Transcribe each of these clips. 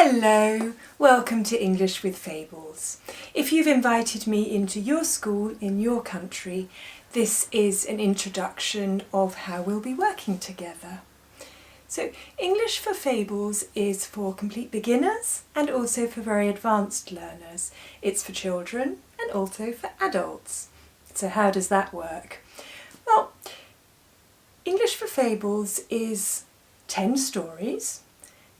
Hello, welcome to English with Fables. If you've invited me into your school in your country, this is an introduction of how we'll be working together. So English for Fables is for complete beginners and also for very advanced learners. It's for children and also for adults. So how does that work? Well, English for Fables is 10 stories.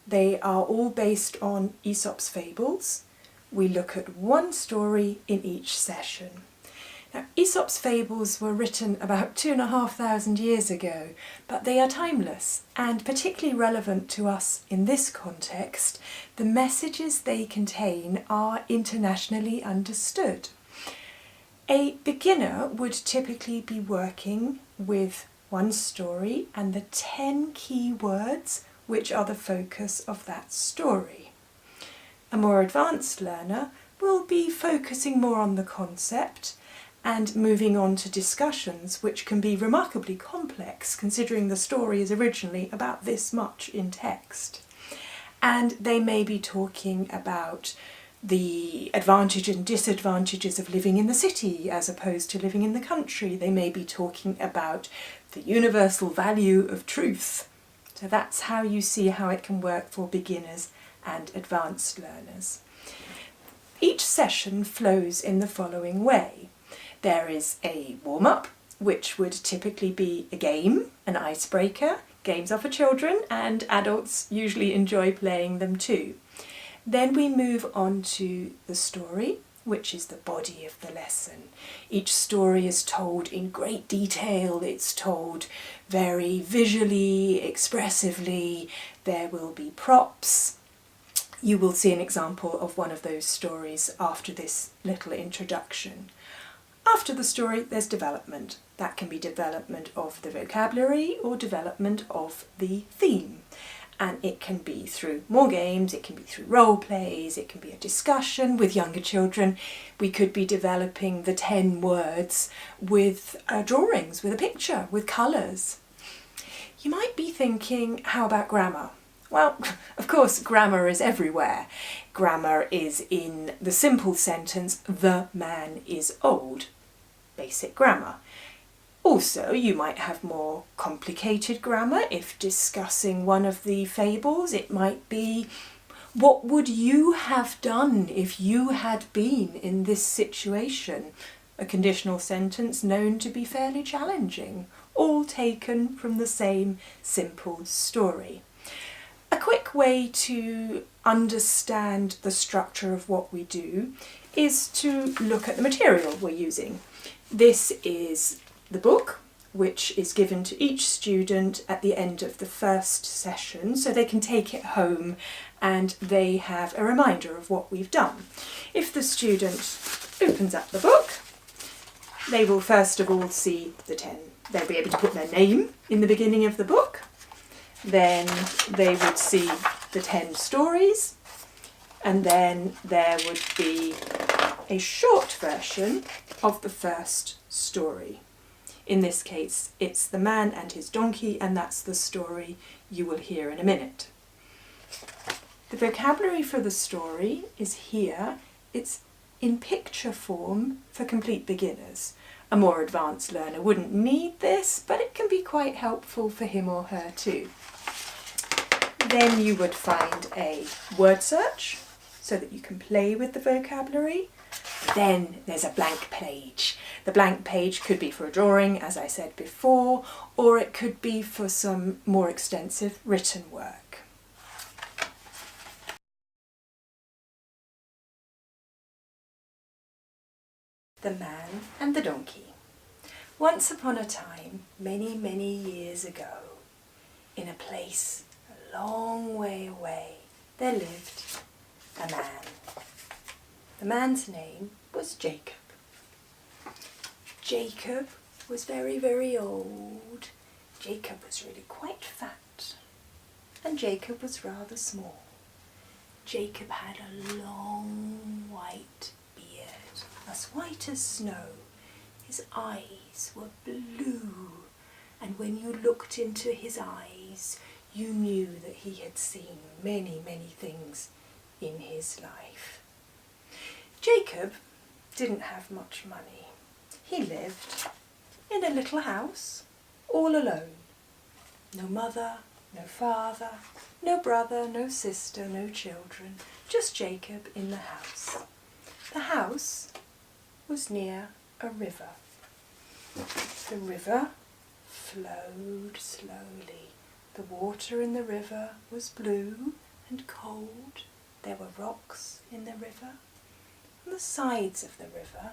They are all based on Aesop's Fables. We look at one story in each session. Now, Aesop's Fables were written about 2,500 years ago, but they are timeless and particularly relevant to us in this context. The messages they contain are internationally understood. A beginner would typically be working with one story and the 10 key words which are the focus of that story. A more advanced learner will be focusing more on the concept and moving on to discussions which can be remarkably complex considering the story is originally about this much in text. And they may be talking about the advantages and disadvantages of living in the city as opposed to living in the country. They may be talking about the universal value of truth. So that's how you see how it can work for beginners and advanced learners. Each session flows in the following way. There is a warm-up, which would typically be a game, an icebreaker. Games are for children and adults usually enjoy playing them too. Then we move on to the story, which is the body of the lesson. Each story is told in great detail, it's told very visually, expressively. There will be props. You will see an example of one of those stories after this little introduction. After the story, there's development. That can be development of the vocabulary or development of the theme. And it can be through more games, it can be through role plays, it can be a discussion with younger children. We could be developing the 10 words with drawings, with a picture, with colours. You might be thinking, how about grammar? Well, of course, grammar is everywhere. Grammar is in the simple sentence, the man is old. Basic grammar. Also, you might have more complicated grammar. If discussing one of the fables, it might be, what would you have done if you had been in this situation? A conditional sentence known to be fairly challenging, all taken from the same simple story. A quick way to understand the structure of what we do is to look at the material we're using. This is the book, which is given to each student at the end of the first session, so they can take it home and they have a reminder of what we've done. If the student opens up the book, they will first of all see the 10. They'll be able to put their name in the beginning of the book. Then they would see the 10 stories, and then there would be a short version of the first story. In this case, it's the man and his donkey, and that's the story you will hear in a minute. The vocabulary for the story is here. It's in picture form for complete beginners. A more advanced learner wouldn't need this, but it can be quite helpful for him or her too. Then you would find a word search so that you can play with the vocabulary. Then there's a blank page. The blank page could be for a drawing, as I said before, or it could be for some more extensive written work. The Man and the Donkey. Once upon a time, many, many years ago, in a place a long way away, there lived a man. The man's name was Jacob. Jacob was very, very old. Jacob was really quite fat. And Jacob was rather small. Jacob had a long white beard, as white as snow. His eyes were blue, and when you looked into his eyes, you knew that he had seen many, many things in his life. Jacob didn't have much money. He lived in a little house, all alone. No mother, no father, no brother, no sister, no children, just Jacob in the house. The house was near a river. The river flowed slowly. The water in the river was blue and cold. There were rocks in the river. On the sides of the river,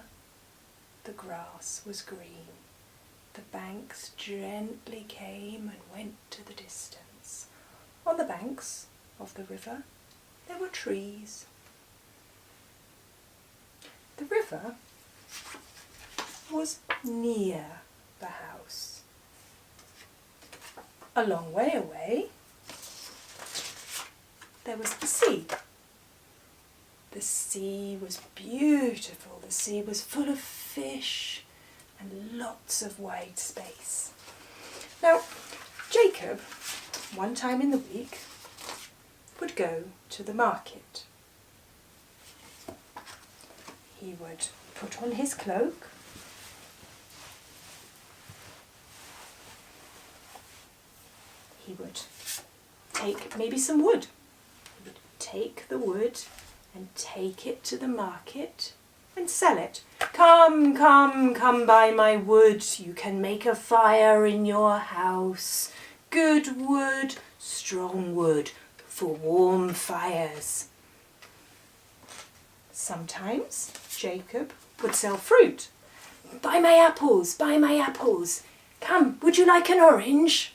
the grass was green. The banks gently came and went to the distance. On the banks of the river, there were trees. The river was near the house. A long way away, there was the sea. The sea was beautiful. The sea was full of fish and lots of wide space. Now, Jacob, one time in the week, would go to the market. He would put on his cloak, he would take maybe some wood. He would take the wood and take it to the market and sell it. Come, come, come buy my wood. You can make a fire in your house. Good wood, strong wood for warm fires. Sometimes Jacob would sell fruit. Buy my apples, buy my apples. Come, would you like an orange?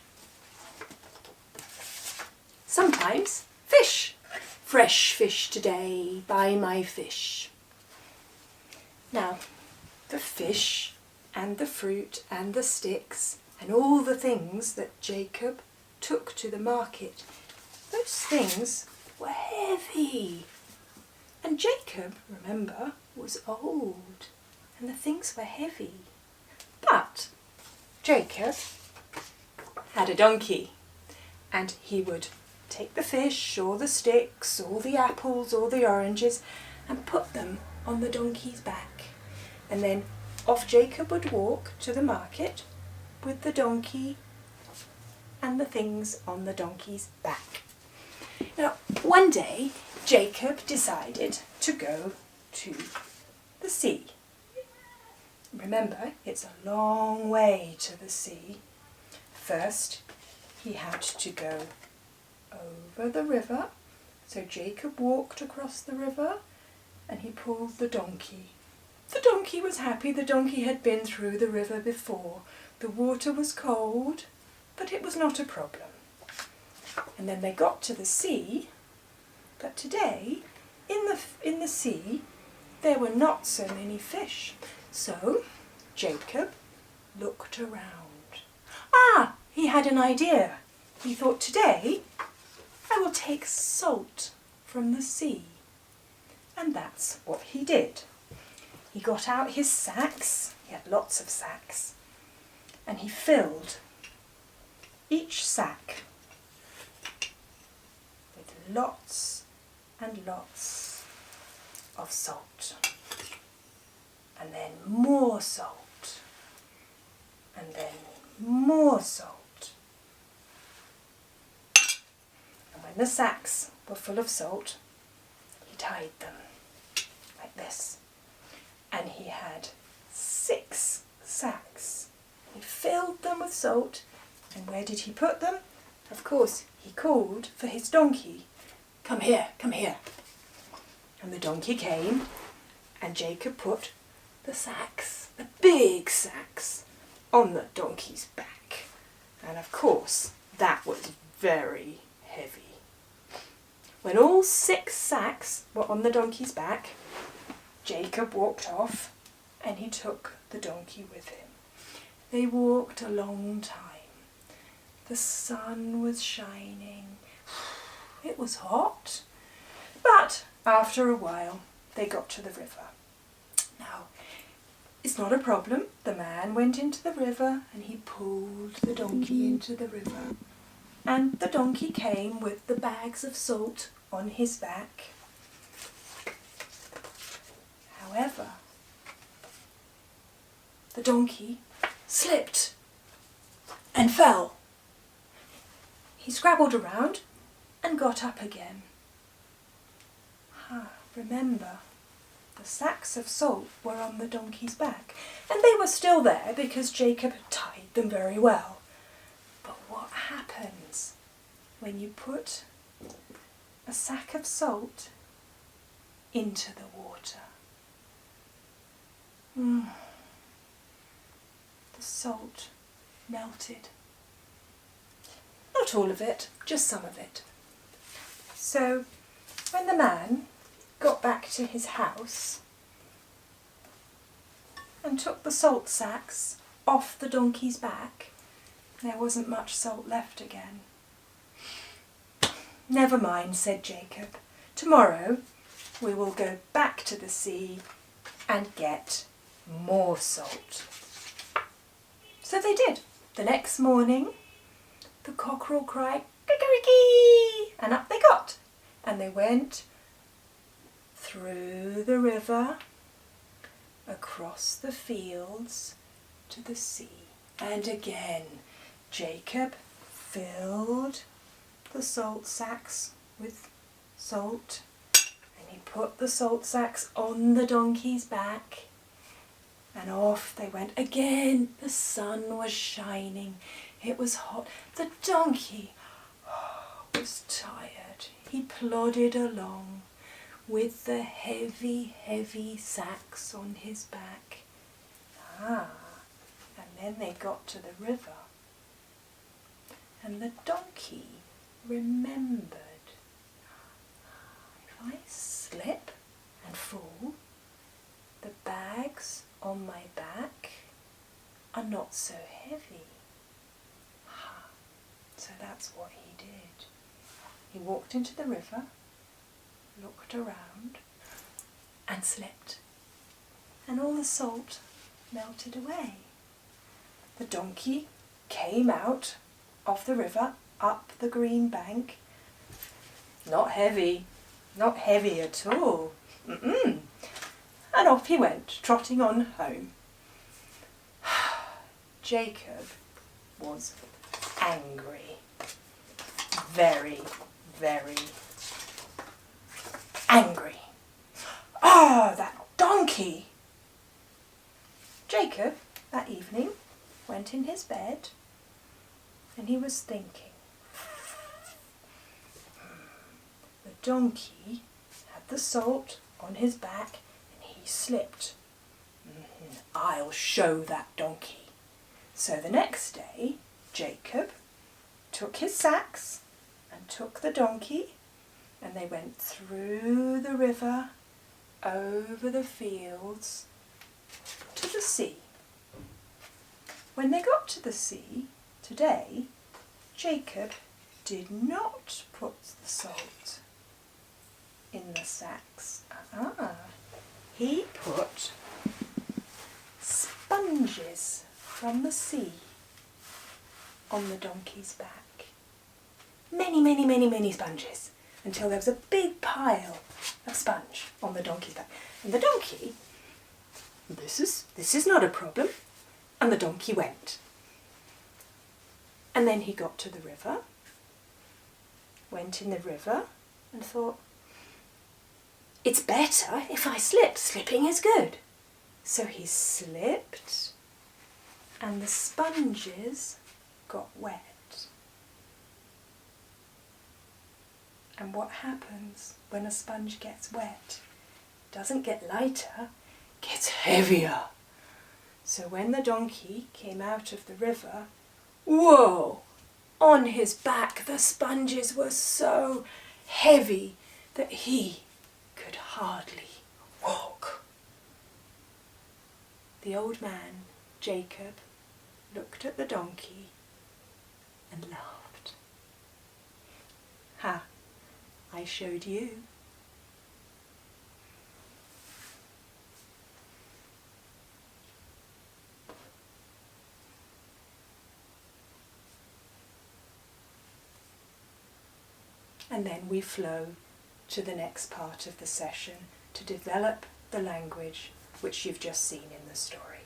Sometimes fish. Fresh fish today, buy my fish. Now, the fish and the fruit and the sticks and all the things that Jacob took to the market, those things were heavy. And Jacob, remember, was old and the things were heavy. But Jacob had a donkey, and he would take the fish or the sticks or the apples or the oranges and put them on the donkey's back. And then off Jacob would walk to the market with the donkey and the things on the donkey's back. Now, one day Jacob decided to go to the sea. Remember, it's a long way to the sea. First, he had to go over the river. So Jacob walked across the river and he pulled the donkey. The donkey was happy. The donkey had been through the river before. The water was cold, but it was not a problem. And then they got to the sea, but today in the sea there were not so many fish. So Jacob looked around. Ah, he had an idea. He thought, today I will take salt from the sea. And that's what he did. He got out his sacks. He had lots of sacks. And he filled each sack with lots and lots of salt. And then more salt. And then more salt. And when the sacks were full of salt, he tied them like this. And he had 6 sacks. He filled them with salt. And where did he put them? Of course, he called for his donkey. Come here, come here. And the donkey came, and Jacob put the sacks, the big sacks, on the donkey's back. And of course, that was very heavy. When all 6 sacks were on the donkey's back, Jacob walked off, and he took the donkey with him. They walked a long time. The sun was shining. It was hot, but after a while they got to the river. Now, it's not a problem. The man went into the river and he pulled the donkey into the river. And the donkey came with the bags of salt on his back. However, the donkey slipped and fell. He scrabbled around and got up again. Remember, the sacks of salt were on the donkey's back, and they were still there because Jacob had tied them very well. But what happens when you put a sack of salt into the water? The salt melted. Not all of it, just some of it. So when the man got back to his house and took the salt sacks off the donkey's back, there wasn't much salt left again. "Never mind," said Jacob. "Tomorrow we will go back to the sea and get more salt." So they did. The next morning, the cockerel cried, "Kikeriki!" and up they got. And they went through the river, across the fields to the sea. And again, Jacob filled the salt sacks with salt, and he put the salt sacks on the donkey's back, and off they went again. The sun was shining. It was hot. The donkey was tired. He plodded along with the heavy, heavy sacks on his back. And then they got to the river. And the donkey remembered, if I slip and fall, the bags on my back are not so heavy. So that's what he did. He walked into the river, looked around, and slipped. And all the salt melted away. The donkey came out of the river, up the green bank. Not heavy at all. And off he went, trotting on home. Jacob was angry. Very, very angry. That donkey! Jacob, that evening, went in his bed and he was thinking. The donkey had the salt on his back and he slipped. I'll show that donkey. So the next day, Jacob took his sacks and took the donkey, and they went through the river, over the fields, to the sea. When they got to the sea today, Jacob did not put the salt in the sacks. He put sponges from the sea on the donkey's back. Many, many, many, many sponges, until there was a big pile of sponge on the donkey's back. And the donkey, this is not a problem, and the donkey went. And then he got to the river, went in the river, and thought, it's better if I slip. Slipping is good. So he slipped, and the sponges got wet. And what happens when a sponge gets wet? It doesn't get lighter, it gets heavier. So when the donkey came out of the river, whoa! On his back the sponges were so heavy that he could hardly walk. The old man, Jacob, looked at the donkey and laughed. I showed you. And then we flow to the next part of the session to develop the language which you've just seen in the story.